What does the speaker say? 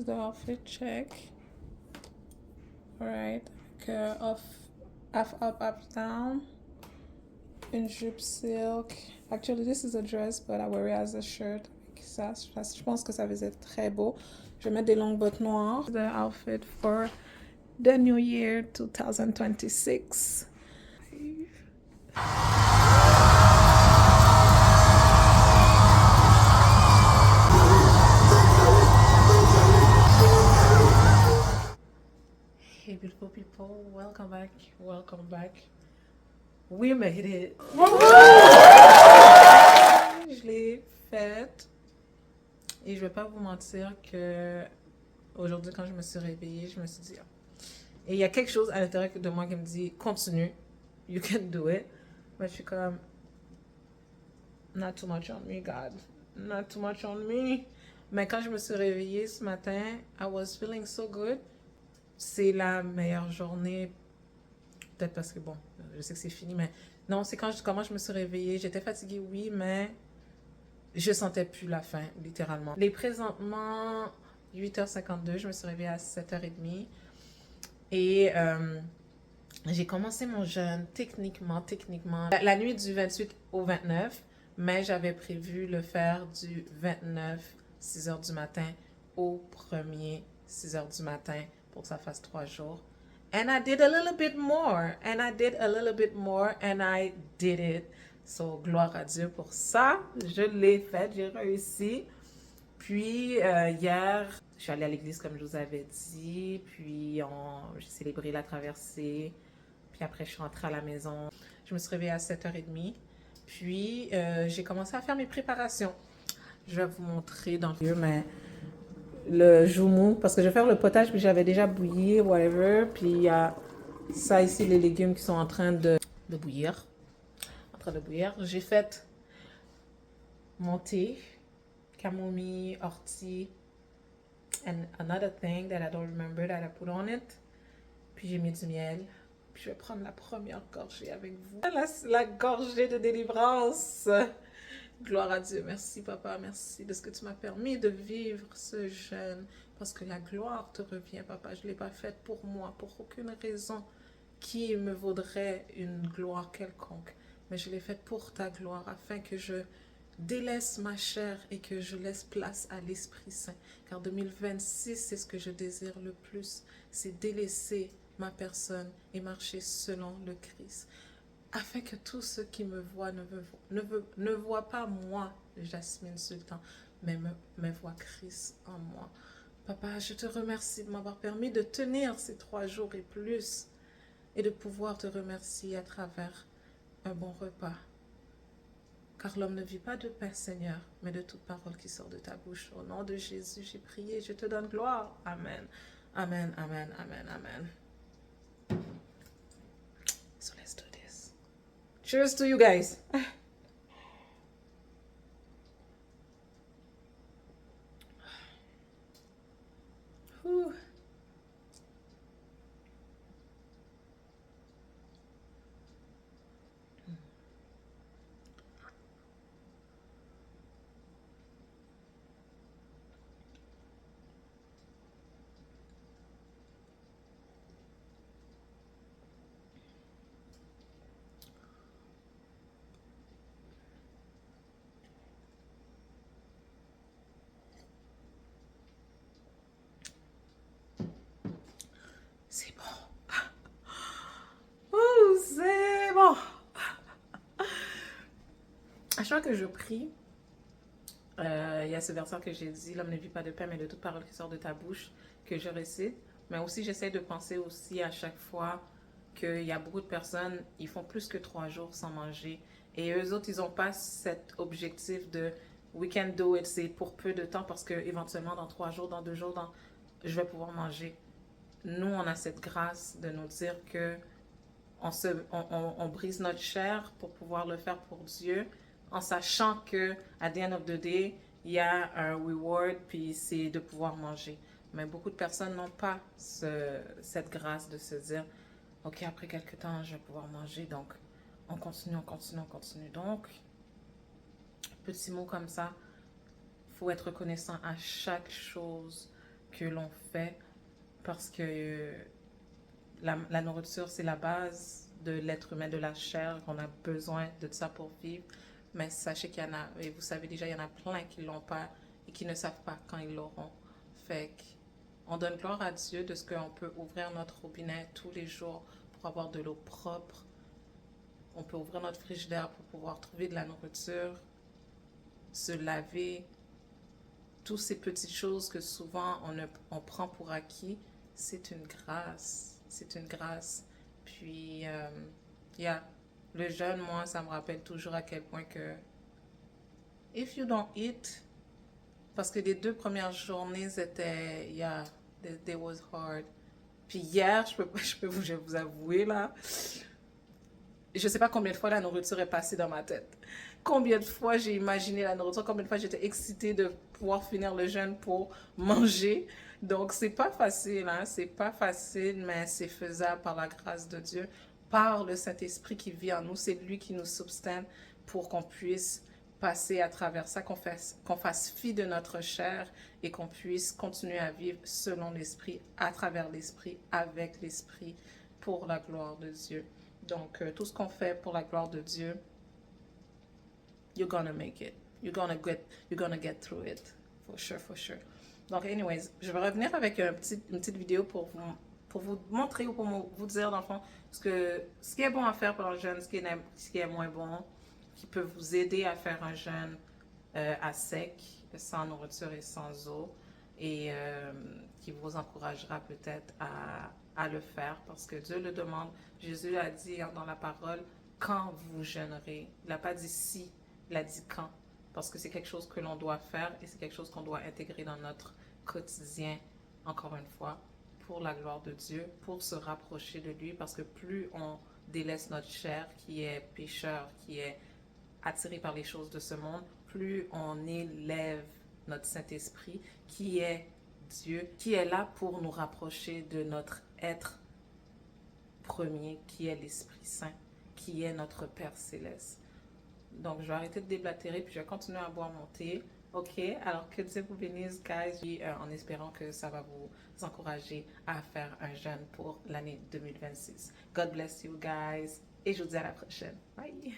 is the outfit check. Alright, avec half up, half down. Une jupe silk. Actually, this is a dress, but I wear it as a shirt. Ça, je pense que ça faisait très beau. Je vais mettre des longues bottes noires. The outfit for the new year 2026. Hey beautiful people, welcome back, welcome back. We made it. Je l'ai faite. Et je vais pas vous mentir que aujourd'hui, quand je me suis réveillée, je me suis dit... Et il y a quelque chose à l'intérieur de moi qui me dit, continue, you can do it. Mais je suis comme, not too much on me, God. Not too much on me. Mais quand je me suis réveillée ce matin, I was feeling so good. C'est la meilleure journée. Peut-être parce que, bon, je sais que c'est fini, mais non, c'est comment je me suis réveillée. J'étais fatiguée, oui, mais je sentais plus la faim, littéralement. Il est présentement 8h52, je me suis réveillée à 7h30. Et j'ai commencé mon jeûne techniquement, la nuit du 28 au 29, mais j'avais prévu le faire du 29, 6h du matin, au 1er, 6h du matin, pour que ça fasse 3 jours. And I did a little bit more, and I did a little bit more, and I did it. So, gloire à Dieu pour ça. Je l'ai fait, j'ai réussi. Puis, hier, je suis allée à l'église comme je vous avais dit, puis j'ai célébré la traversée, puis après je suis rentrée à la maison. Je me suis réveillée à 7h30, puis j'ai commencé à faire mes préparations. Je vais vous montrer dans le lieu, mais le joumou, parce que je vais faire le potage, puis j'avais déjà bouilli, whatever, puis il y a ça ici, les légumes qui sont en train de bouillir. J'ai fait mon thé, camomille, ortie, and another thing that I don't remember that I put on it. Puis j'ai mis du miel. Puis je vais prendre la première gorgée avec vous. La gorgée de délivrance. Gloire à Dieu. Merci papa, merci de ce que tu m'as permis de vivre ce jeûne. Parce que la gloire te revient papa. Je ne l'ai pas faite pour moi, pour aucune raison qui me vaudrait une gloire quelconque. Mais je l'ai faite pour ta gloire afin que je délaisse ma chair et que je laisse place à l'Esprit Saint. Car 2026, c'est ce que je désire le plus. C'est délaisser ma personne et marcher selon le Christ. Afin que tous ceux qui me voient ne voient pas moi, Jasmine Sultan, mais voient Christ en moi. Papa, je te remercie de m'avoir permis de tenir ces 3 jours et plus et de pouvoir te remercier à travers un bon repas. Car l'homme ne vit pas de pain, Seigneur, mais de toute parole qui sort de ta bouche. Au nom de Jésus, j'ai prié, je te donne gloire. Amen. Amen, amen, amen, amen. So let's do this. Cheers to you guys. Whew. C'est bon. Oh, c'est bon. À chaque fois que je prie, il y a ce verset que j'ai dit, l'homme ne vit pas de pain, mais de toute parole qui sort de ta bouche, que je récite. Mais aussi, j'essaie de penser aussi à chaque fois qu'il y a beaucoup de personnes, ils font plus que 3 jours sans manger. Et eux autres, ils n'ont pas cet objectif de we can do it, c'est pour peu de temps parce que éventuellement dans 3 jours, dans 2 jours, je vais pouvoir manger. Nous, on a cette grâce de nous dire que on brise notre chair pour pouvoir le faire pour Dieu, en sachant que at the end of the day, il y a un reward, puis c'est de pouvoir manger. Mais beaucoup de personnes n'ont pas cette grâce de se dire, ok, après quelques temps, je vais pouvoir manger. Donc, on continue, on continue, on continue. Donc, petit mot comme ça, il faut être reconnaissant à chaque chose. que l'on fait parce que la nourriture, c'est la base de l'être humain, de la chair, qu'on a besoin de ça pour vivre. Mais sachez qu'il y en a, et vous savez déjà, il y en a plein qui ne l'ont pas et qui ne savent pas quand ils l'auront. Fait on donne gloire à Dieu de ce qu'on peut ouvrir notre robinet tous les jours pour avoir de l'eau propre. On peut ouvrir notre frigidaire pour pouvoir trouver de la nourriture, se laver. Toutes ces petites choses que souvent on prend pour acquis, c'est une grâce. C'est une grâce. Puis, yeah, le jeûne, moi, ça me rappelle toujours à quel point que if you don't eat, parce que les 2 premières journées, c'était, yeah, they was hard. Puis hier, je vais vous avouer là, je sais pas combien de fois la nourriture est passée dans ma tête. Combien de fois j'ai imaginé la nourriture, combien de fois j'étais excitée de pouvoir finir le jeûne pour manger. Donc c'est pas facile, hein, c'est pas facile, mais c'est faisable par la grâce de Dieu, par le Saint-Esprit qui vit en nous. C'est lui qui nous substance pour qu'on puisse passer à travers ça, qu'on fasse fi de notre chair et qu'on puisse continuer à vivre selon l'Esprit, à travers l'Esprit, avec l'Esprit, pour la gloire de Dieu. Donc, tout ce qu'on fait pour la gloire de Dieu, you're gonna make it. You're gonna get through it. For sure, for sure. Donc, anyways, je vais revenir avec une petite vidéo pour vous montrer ou pour vous dire, dans le fond, ce qui est bon à faire pendant le jeûne, ce qui est moins bon, qui peut vous aider à faire un jeûne à sec, sans nourriture et sans eau, et qui vous encouragera peut-être à le faire parce que Dieu le demande. Jésus a dit dans la parole, quand vous jeûnerez. Il n'a pas dit si, il a dit quand. Parce que c'est quelque chose que l'on doit faire et c'est quelque chose qu'on doit intégrer dans notre quotidien, encore une fois, pour la gloire de Dieu, pour se rapprocher de lui, parce que plus on délaisse notre chair qui est pécheur, qui est attiré par les choses de ce monde, plus on élève notre Saint-Esprit qui est Dieu, qui est là pour nous rapprocher de notre être premier, qui est l'Esprit Saint, qui est notre Père Céleste. Donc, je vais arrêter de déblatérer, puis je vais continuer à boire mon thé. Ok, alors que Dieu vous bénisse, guys, en espérant que ça va vous encourager à faire un jeûne pour l'année 2026. God bless you, guys, et je vous dis à la prochaine. Bye!